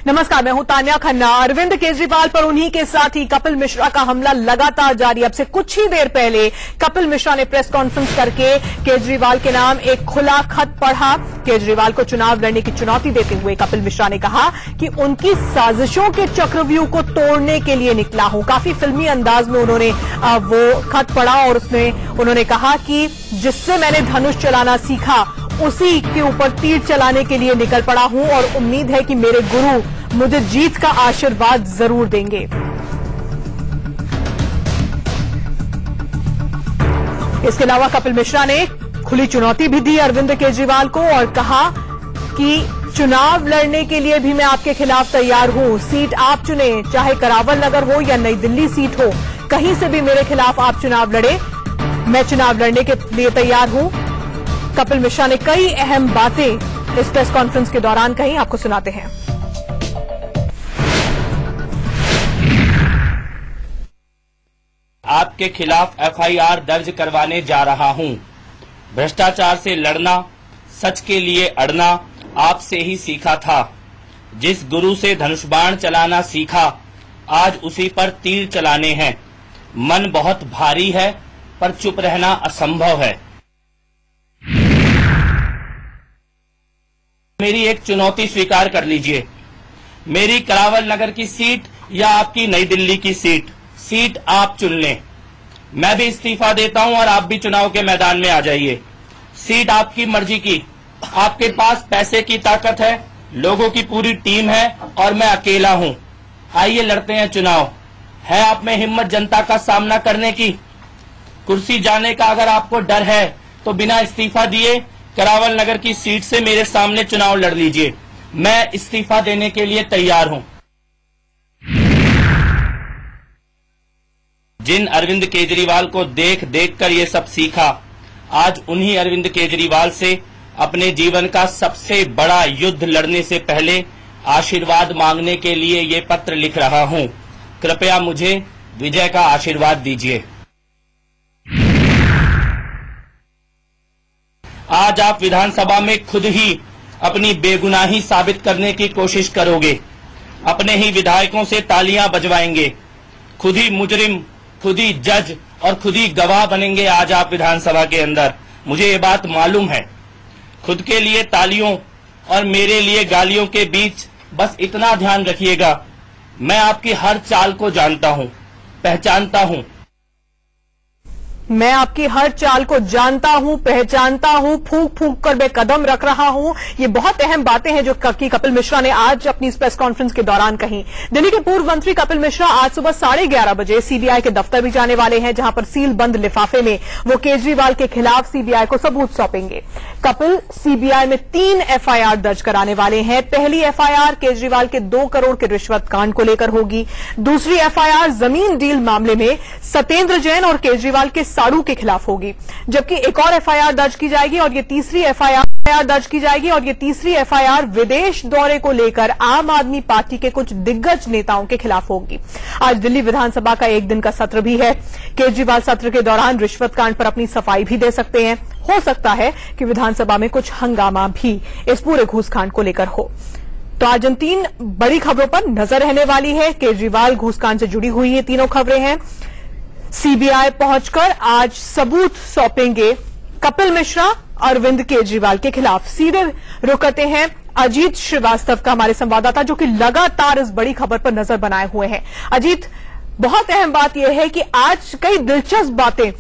नमस्कार, मैं हूं तान्या खन्ना। अरविंद केजरीवाल पर उन्हीं के साथ ही कपिल मिश्रा का हमला लगातार जारी। अब से कुछ ही देर पहले कपिल मिश्रा ने प्रेस कॉन्फ्रेंस करके केजरीवाल के नाम एक खुला खत पढ़ा। केजरीवाल को चुनाव लड़ने की चुनौती देते हुए कपिल मिश्रा ने कहा कि उनकी साजिशों के चक्रव्यूह को तोड़ने के लिए निकला हूं। काफी फिल्मी अंदाज में उन्होंने वो खत पढ़ा और उसमें उन्होंने कहा कि जिससे मैंने धनुष चलाना सीखा उसी के ऊपर तीर चलाने के लिए निकल पड़ा हूं और उम्मीद है कि मेरे गुरु मुझे जीत का आशीर्वाद जरूर देंगे। इसके अलावा कपिल मिश्रा ने खुली चुनौती भी दी अरविंद केजरीवाल को और कहा कि चुनाव लड़ने के लिए भी मैं आपके खिलाफ तैयार हूं। सीट आप चुने, चाहे करावल नगर हो या नई दिल्ली सीट हो, कहीं से भी मेरे खिलाफ आप चुनाव लड़े, मैं चुनाव लड़ने के लिए तैयार हूं। कपिल मिश्रा ने कई अहम बातें इस प्रेस कॉन्फ्रेंस के दौरान कही, आपको सुनाते हैं। आपके खिलाफ एफआईआर दर्ज करवाने जा रहा हूं। भ्रष्टाचार से लड़ना, सच के लिए अड़ना आपसे ही सीखा था। जिस गुरु से धनुष बाण चलाना सीखा, आज उसी पर तीर चलाने हैं। मन बहुत भारी है पर चुप रहना असंभव है। मेरी एक चुनौती स्वीकार कर लीजिए। मेरी करावल नगर की सीट या आपकी नई दिल्ली की सीट आप चुन लें। मैं भी इस्तीफा देता हूं और आप भी चुनाव के मैदान में आ जाइए। सीट आपकी मर्जी की। आपके पास पैसे की ताकत है, लोगों की पूरी टीम है और मैं अकेला हूं। आइए लड़ते हैं चुनाव। है आप में हिम्मत जनता का सामना करने की? कुर्सी जाने का अगर आपको डर है तो बिना इस्तीफा दिए करावल नगर की सीट से मेरे सामने चुनाव लड़ लीजिए। मैं इस्तीफा देने के लिए तैयार हूं। जिन अरविंद केजरीवाल को देख देख कर ये सब सीखा, आज उन्हीं अरविंद केजरीवाल से अपने जीवन का सबसे बड़ा युद्ध लड़ने से पहले आशीर्वाद मांगने के लिए ये पत्र लिख रहा हूं। कृपया मुझे विजय का आशीर्वाद दीजिए। आज आप विधानसभा में खुद ही अपनी बेगुनाही साबित करने की कोशिश करोगे। अपने ही विधायकों से तालियां बजवाएंगे। खुद ही मुजरिम, खुद ही जज और खुद ही गवाह बनेंगे आज आप विधानसभा के अंदर। मुझे ये बात मालूम है। खुद के लिए तालियों और मेरे लिए गालियों के बीच बस इतना ध्यान रखिएगा, मैं आपकी हर चाल को जानता हूं, पहचानता हूं। मैं आपकी हर चाल को जानता हूं, पहचानता हूं, फूंक फूंक कर मैं कदम रख रहा हूं। ये बहुत अहम बातें हैं जो कपिल मिश्रा ने आज अपनी इस प्रेस कॉन्फ्रेंस के दौरान कही। दिल्ली के पूर्व मंत्री कपिल मिश्रा आज सुबह 11:30 बजे सीबीआई के दफ्तर भी जाने वाले हैं, जहां पर सील बंद लिफाफे में वो केजरीवाल के खिलाफ सीबीआई को सबूत सौंपेंगे। कपिल सीबीआई में 3 एफआईआर दर्ज कराने वाले हैं। पहली एफआईआर केजरीवाल के 2 करोड़ के रिश्वत कांड को लेकर होगी। दूसरी एफआईआर जमीन डील मामले में सत्येंद्र जैन और केजरीवाल के साड़ू के खिलाफ होगी, जबकि एक और एफआईआर दर्ज की जाएगी और ये तीसरी एफआईआर विदेश दौरे को लेकर आम आदमी पार्टी के कुछ दिग्गज नेताओं के खिलाफ होगी। आज दिल्ली विधानसभा का एक दिन का सत्र भी है। केजरीवाल सत्र के दौरान रिश्वत कांड पर अपनी सफाई भी दे सकते हैं। हो सकता है कि विधानसभा में कुछ हंगामा भी इस पूरे घूसकांड को लेकर हो। तो आज इन 3 बड़ी खबरों पर नजर रहने वाली है। केजरीवाल घूसकांड से जुड़ी हुई ये तीनों खबरें हैं। सीबीआई पहुंचकर आज सबूत सौंपेंगे कपिल मिश्रा अरविंद केजरीवाल के खिलाफ। सीधे रुख करते हैं अजीत श्रीवास्तव का, हमारे संवाददाता, जो कि लगातार इस बड़ी खबर पर नजर बनाए हुए हैं। अजीत, बहुत अहम बात यह है कि आज कई दिलचस्प बातें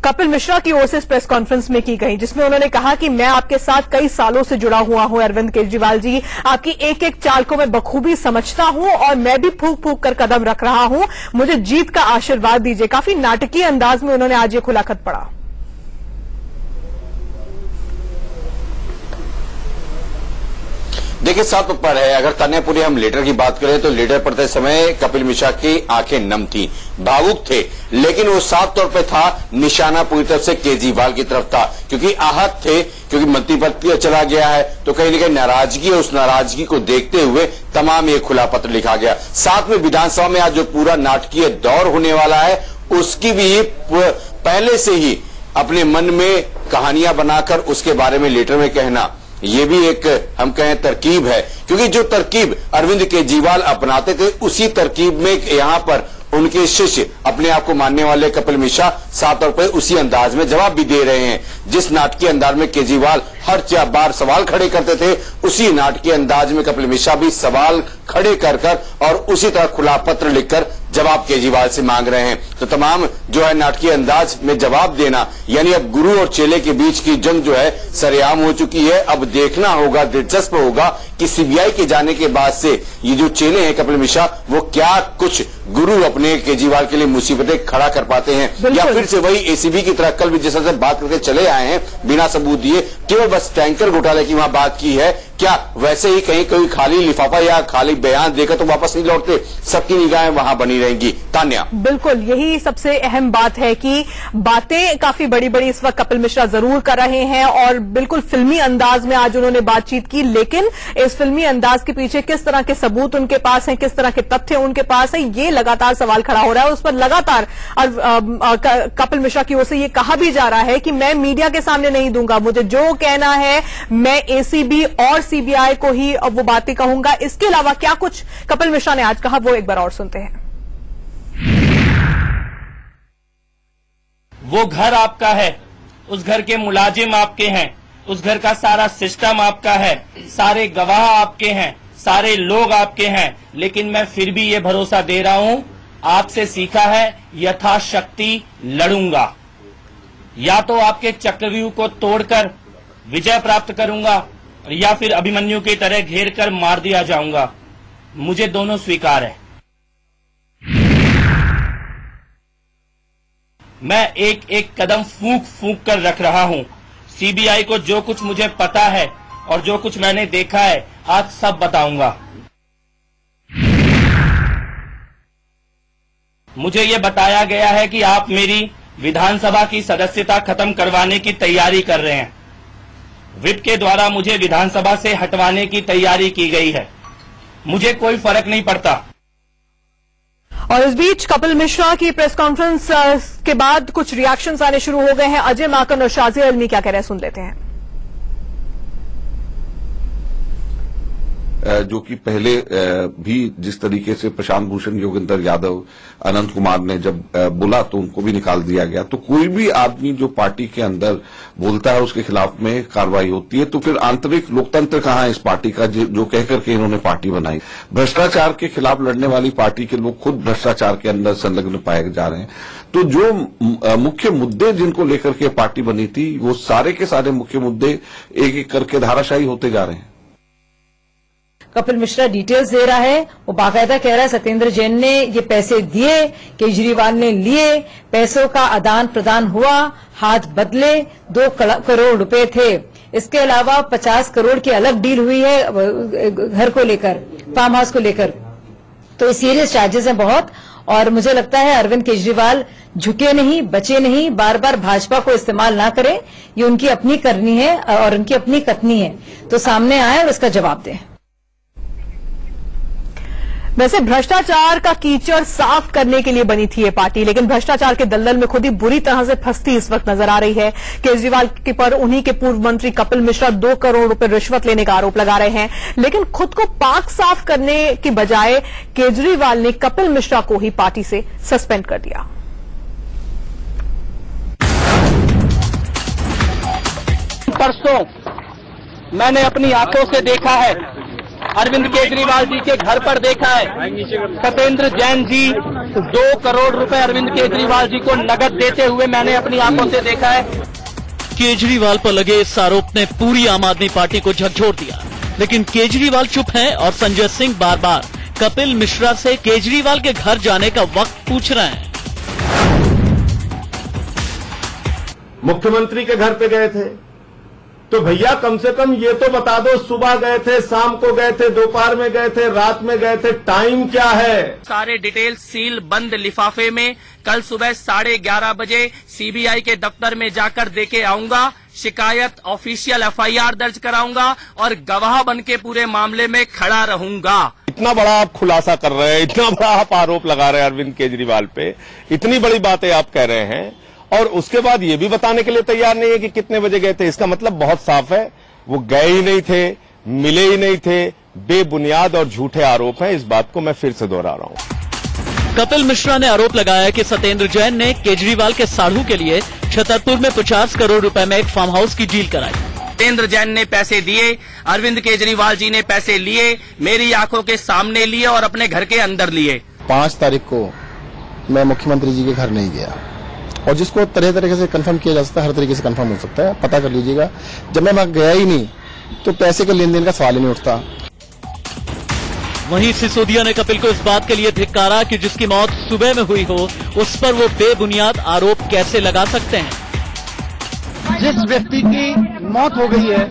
कपिल मिश्रा की ओर से इस प्रेस कॉन्फ्रेंस में की गई, जिसमें उन्होंने कहा कि मैं आपके साथ कई सालों से जुड़ा हुआ हूं अरविंद केजरीवाल जी। आपकी एक एक चाल को मैं बखूबी समझता हूं और मैं भी फूंक फूंक कर कदम रख रहा हूं। मुझे जीत का आशीर्वाद दीजिए। काफी नाटकीय अंदाज में उन्होंने आज ये खुला खत पढ़ा। देखिए, 7 पर है। अगर तान्यापुरी हम लीडर की बात करें तो लीडर पढ़ते समय कपिल मिश्रा की आंखें नम थी, भावुक थे, लेकिन वो साफ तौर पे था निशाना पूरी तरफ से केजरीवाल की तरफ था, क्योंकि आहत थे, क्योंकि मंत्री पद चला गया है तो कहीं न कहीं नाराजगी है। उस नाराजगी को देखते हुए तमाम ये खुला पत्र लिखा गया। साथ में विधानसभा में आज जो पूरा नाटकीय दौर होने वाला है उसकी भी पहले से ही अपने मन में कहानियां बनाकर उसके बारे में लीडर में कहना ये भी एक हम कहें तरकीब है, क्योंकि जो तरकीब अरविंद केजरीवाल अपनाते थे उसी तरकीब में यहाँ पर उनके शिष्य अपने आप को मानने वाले कपिल मिश्रा साफ तौर पर उसी अंदाज में जवाब भी दे रहे हैं। जिस नाटकीय अंदाज में केजरीवाल हर बार सवाल खड़े करते थे, उसी नाटकीय अंदाज में कपिल मिश्रा भी सवाल खड़े कर और उसी तरह खुला पत्र लिखकर जवाब केजरीवाल से मांग रहे हैं। तो तमाम जो है नाटकीय अंदाज में जवाब देना, यानी अब गुरु और चेले के बीच की जंग जो है सरेआम हो चुकी है। अब देखना होगा, दिलचस्प होगा कि सीबीआई के जाने के बाद से ये जो चेले हैं कपिल मिश्रा, वो क्या कुछ गुरु अपने केजरीवाल के लिए मुसीबतें खड़ा कर पाते हैं, या फिर से वही एसीबी की तरह कल भी जैसा से बात करके चले आए हैं बिना सबूत दिए, केवल बस टैंकर घोटाले की वहां बात की है, क्या वैसे ही कहीं कोई खाली लिफाफा या खाली बयान देकर तो वापस नहीं लौटते, सबकी निगाहें वहां बनी रहेंगी। तान्या, बिल्कुल यही सबसे अहम बात है कि बातें काफी बड़ी बड़ी इस वक्त कपिल मिश्रा जरूर कर रहे हैं और बिल्कुल फिल्मी अंदाज में आज उन्होंने बातचीत की, लेकिन इस फिल्मी अंदाज के पीछे किस तरह के सबूत उनके पास हैं, किस तरह के तथ्य उनके पास है, ये लगातार सवाल खड़ा हो रहा है। उस पर लगातार कपिल मिश्रा की ओर से ये कहा भी जा रहा है कि मैं मीडिया के सामने नहीं दूंगा, मुझे जो कहना है मैं एसीबी और सीबीआई को ही वो बातें कहूंगा। इसके अलावा क्या कुछ कपिल मिश्रा ने आज कहा, वो एक बार और सुनते हैं। वो घर आपका है, उस घर के मुलाजिम आपके हैं, उस घर का सारा सिस्टम आपका है, सारे गवाह आपके हैं, सारे लोग आपके हैं, लेकिन मैं फिर भी ये भरोसा दे रहा हूं, आपसे सीखा है यथाशक्ति लड़ूंगा। या तो आपके चक्रव्यूह को तोड़कर विजय प्राप्त करूंगा या फिर अभिमन्यु की तरह घेर कर मार दिया जाऊंगा। मुझे दोनों स्वीकार है। मैं एक एक कदम फूंक फूंक कर रख रहा हूं। सीबीआई को जो कुछ मुझे पता है और जो कुछ मैंने देखा है आज सब बताऊंगा। मुझे ये बताया गया है कि आप मेरी विधानसभा की सदस्यता खत्म करवाने की तैयारी कर रहे हैं। विप के द्वारा मुझे विधानसभा से हटवाने की तैयारी की गई है। मुझे कोई फर्क नहीं पड़ता। और इस बीच कपिल मिश्रा की प्रेस कॉन्फ्रेंस के बाद कुछ रिएक्शंस आने शुरू हो गए हैं। अजय माकन और शाजिर अलमी क्या कह रहे हैं, सुन लेते हैं। जो कि पहले भी जिस तरीके से प्रशांत भूषण, योगेंद्र यादव, अनंत कुमार ने जब बोला तो उनको भी निकाल दिया गया। तो कोई भी आदमी जो पार्टी के अंदर बोलता है उसके खिलाफ में कार्रवाई होती है। तो फिर आंतरिक लोकतंत्र कहाँ है इस पार्टी का, जो कहकर के इन्होंने पार्टी बनाई। भ्रष्टाचार के खिलाफ लड़ने वाली पार्टी के लोग खुद भ्रष्टाचार के अंदर संलग्न पाए जा रहे हैं। तो जो मुख्य मुद्दे जिनको लेकर के पार्टी बनी थी, वो सारे के सारे मुख्य मुद्दे एक एक करके धाराशायी होते जा रहे हैं। कपिल मिश्रा डिटेल्स दे रहा है, वो बाकायदा कह रहा है सत्येंद्र जैन ने ये पैसे दिए, केजरीवाल ने लिए, पैसों का आदान प्रदान हुआ, हाथ बदले, 2 करोड़ रुपए थे। इसके अलावा 50 करोड़ की अलग डील हुई है घर को लेकर, फार्म हाउस को लेकर। तो ये सीरियस चार्जेस हैं बहुत। और मुझे लगता है अरविंद केजरीवाल झुके नहीं, बचे नहीं, बार बार भाजपा को इस्तेमाल ना करें। ये उनकी अपनी करनी है और उनकी अपनी कथनी है, तो सामने आए और इसका जवाब दें। वैसे भ्रष्टाचार का कीचड़ साफ करने के लिए बनी थी ये पार्टी, लेकिन भ्रष्टाचार के दलदल में खुद ही बुरी तरह से फंसती इस वक्त नजर आ रही है। केजरीवाल के पर उन्हीं के पूर्व मंत्री कपिल मिश्रा 2 करोड़ रुपए रिश्वत लेने का आरोप लगा रहे हैं, लेकिन खुद को पाक साफ करने की बजाय केजरीवाल ने कपिल मिश्रा को ही पार्टी से सस्पेंड कर दिया। परसों मैंने अपनी आंखों से देखा है, अरविंद केजरीवाल जी के घर पर देखा है, सत्येंद्र जैन जी 2 करोड़ रुपए अरविंद केजरीवाल जी को नकद देते हुए मैंने अपनी आंखों से देखा है। केजरीवाल पर लगे इस आरोप ने पूरी आम आदमी पार्टी को झकझोर दिया, लेकिन केजरीवाल चुप हैं और संजय सिंह बार बार कपिल मिश्रा से केजरीवाल के घर जाने का वक्त पूछ रहे हैं। मुख्यमंत्री के घर पे गए थे तो भैया कम से कम ये तो बता दो, सुबह गए थे, शाम को गए थे, दोपहर में गए थे, रात में गए थे, टाइम क्या है? सारे डिटेल सील बंद लिफाफे में कल सुबह 11:30 बजे सीबीआई के दफ्तर में जाकर देके आऊंगा। शिकायत ऑफिशियल एफआईआर दर्ज कराऊंगा और गवाह बन के पूरे मामले में खड़ा रहूंगा। इतना बड़ा आप खुलासा कर रहे हैं, इतना बड़ा आप आरोप लगा रहे हैं अरविंद केजरीवाल पे, इतनी बड़ी बातें आप कह रहे हैं और उसके बाद ये भी बताने के लिए तैयार नहीं है कि कितने बजे गए थे। इसका मतलब बहुत साफ है, वो गए ही नहीं थे, मिले ही नहीं थे, बेबुनियाद और झूठे आरोप हैं। इस बात को मैं फिर से दोहरा रहा हूं। कपिल मिश्रा ने आरोप लगाया कि सत्येंद्र जैन ने केजरीवाल के साढ़ू के लिए छतरपुर में 50 करोड़ रुपए में एक फार्म हाउस की डील कराई। सत्येंद्र जैन ने पैसे दिए, अरविंद केजरीवाल जी ने पैसे लिए, मेरी आंखों के सामने लिए और अपने घर के अंदर लिए। 5 तारीख को मैं मुख्यमंत्री जी के घर नहीं गया, और जिसको तरह तरीके से कंफर्म किया जा सकता है, हर तरीके से कंफर्म हो सकता है, पता कर लीजिएगा। जब मैं वहां गया ही नहीं तो पैसे के लेन देन का सवाल ही नहीं उठता। वहीं सिसोदिया ने कपिल को इस बात के लिए धिक्कारा कि जिसकी मौत सुबह में हुई हो उस पर वो बेबुनियाद आरोप कैसे लगा सकते हैं। जिस व्यक्ति की मौत हो गई है,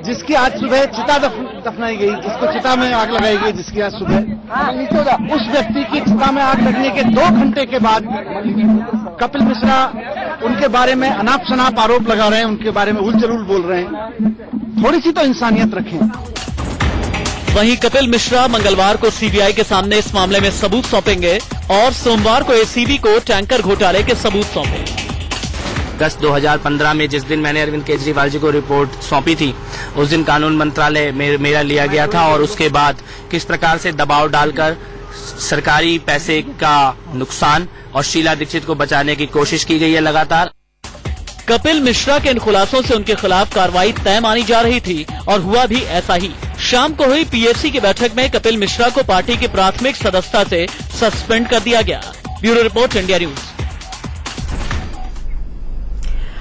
जिसकी आज सुबह चिता दफनाई गई, जिसको चिता में आग लगाई गई, जिसकी आज सुबह, उस व्यक्ति की चिता में आग लगने के 2 घंटे के बाद कपिल मिश्रा उनके बारे में अनाप शनाप आरोप लगा रहे हैं, उनके बारे में उलझुल बोल रहे हैं। थोड़ी सी तो इंसानियत रखें। वहीं कपिल मिश्रा मंगलवार को सीबीआई के सामने इस मामले में सबूत सौंपेंगे और सोमवार को एसीबी को टैंकर घोटाले के सबूत सौंपेंगे। अगस्त 2015 में जिस दिन मैंने अरविंद केजरीवाल जी को रिपोर्ट सौंपी थी, उस दिन कानून मंत्रालय मेरा लिया गया था और उसके बाद किस प्रकार से दबाव डालकर सरकारी पैसे का नुकसान और शीला दीक्षित को बचाने की कोशिश की गई है लगातार। कपिल मिश्रा के इन खुलासों से उनके खिलाफ कार्रवाई तय मानी जा रही थी और हुआ भी ऐसा ही। शाम को हुई पीएसी की बैठक में कपिल मिश्रा को पार्टी की प्राथमिक सदस्यता से सस्पेंड कर दिया गया। Bureau report, India news.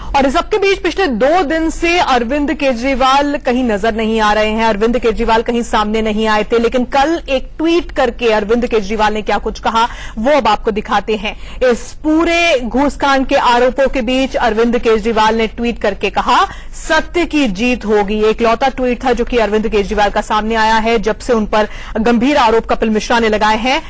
और इस सबके बीच पिछले 2 दिन से अरविंद केजरीवाल कहीं नजर नहीं आ रहे हैं। अरविंद केजरीवाल कहीं सामने नहीं आए थे, लेकिन कल एक ट्वीट करके अरविंद केजरीवाल ने क्या कुछ कहा वो अब आपको दिखाते हैं। इस पूरे घूसकांड के आरोपों के बीच अरविंद केजरीवाल ने ट्वीट करके कहा, सत्य की जीत होगी। एक लौता ट्वीट था जो कि अरविंद केजरीवाल का सामने आया है जब से उन पर गंभीर आरोप कपिल मिश्रा ने लगाए हैं।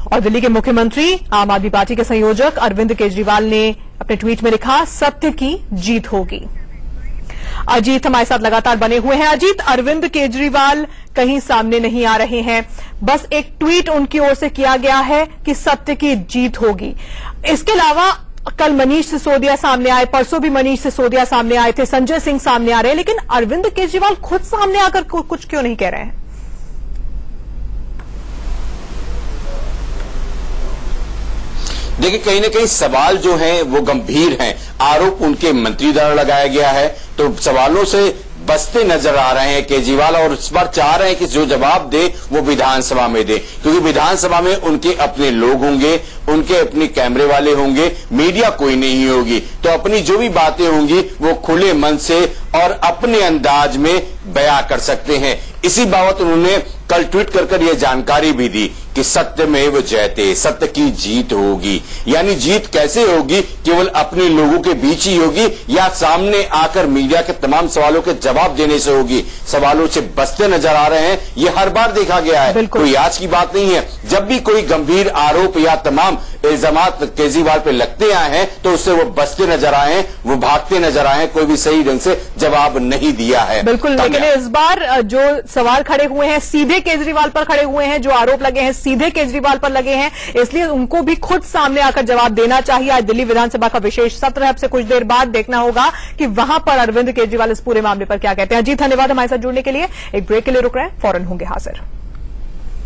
और दिल्ली के मुख्यमंत्री, आम आदमी पार्टी के संयोजक अरविंद केजरीवाल ने अपने ट्वीट में लिखा, सत्य की जीत होगी। अजीत हमारे साथ लगातार बने हुए हैं। अजीत, अरविंद केजरीवाल कहीं सामने नहीं आ रहे हैं, बस एक ट्वीट उनकी ओर से किया गया है कि सत्य की जीत होगी। इसके अलावा कल मनीष सिसोदिया सामने आए, परसों भी मनीष सिसोदिया सामने आए थे, संजय सिंह सामने आ रहे हैं, लेकिन अरविंद केजरीवाल खुद सामने आकर कुछ क्यों नहीं कह रहे हैं? देखिए, कहीं ना कहीं सवाल जो हैं वो गंभीर हैं। आरोप उनके मंत्री द्वारा लगाया गया है, तो सवालों से बचते नजर आ रहे हैं केजरीवाल, और इस बार चाह रहे हैं कि जो जवाब दे वो विधानसभा में दे, क्योंकि विधानसभा में उनके अपने लोग होंगे, उनके अपने कैमरे वाले होंगे, मीडिया कोई नहीं होगी, तो अपनी जो भी बातें होंगी वो खुले मन से और अपने अंदाज में बयां कर सकते हैं। इसी बाबत उन्होंने कल ट्वीट कर यह जानकारी भी दी कि सत्यमेव जयते, सत्य की जीत होगी। यानी जीत कैसे होगी? केवल अपने लोगों के बीच ही होगी या सामने आकर मीडिया के तमाम सवालों के जवाब देने से होगी? सवालों से बचते नजर आ रहे हैं, ये हर बार देखा गया है, कोई आज की बात नहीं है। जब भी कोई गंभीर आरोप या तमाम इल्जामात केजरीवाल पे लगते आए हैं तो उससे वो बचते नजर आए हैं, वो भागते नजर आए हैं, कोई भी सही ढंग से जवाब नहीं दिया है। बिल्कुल, लेकिन इस बार जो सवाल खड़े हुए हैं सीधे केजरीवाल पर खड़े हुए हैं, जो आरोप लगे हैं सीधे केजरीवाल पर लगे हैं, इसलिए उनको भी खुद सामने आकर जवाब देना चाहिए। आज दिल्ली विधानसभा का विशेष सत्र है, अब से कुछ देर बाद देखना होगा कि वहां पर अरविंद केजरीवाल इस पूरे मामले पर क्या कहते हैं। अजीत, धन्यवाद हमारे साथ जुड़ने के लिए। एक ब्रेक के लिए रुक रहे हैं, फौरन होंगे हाजिर।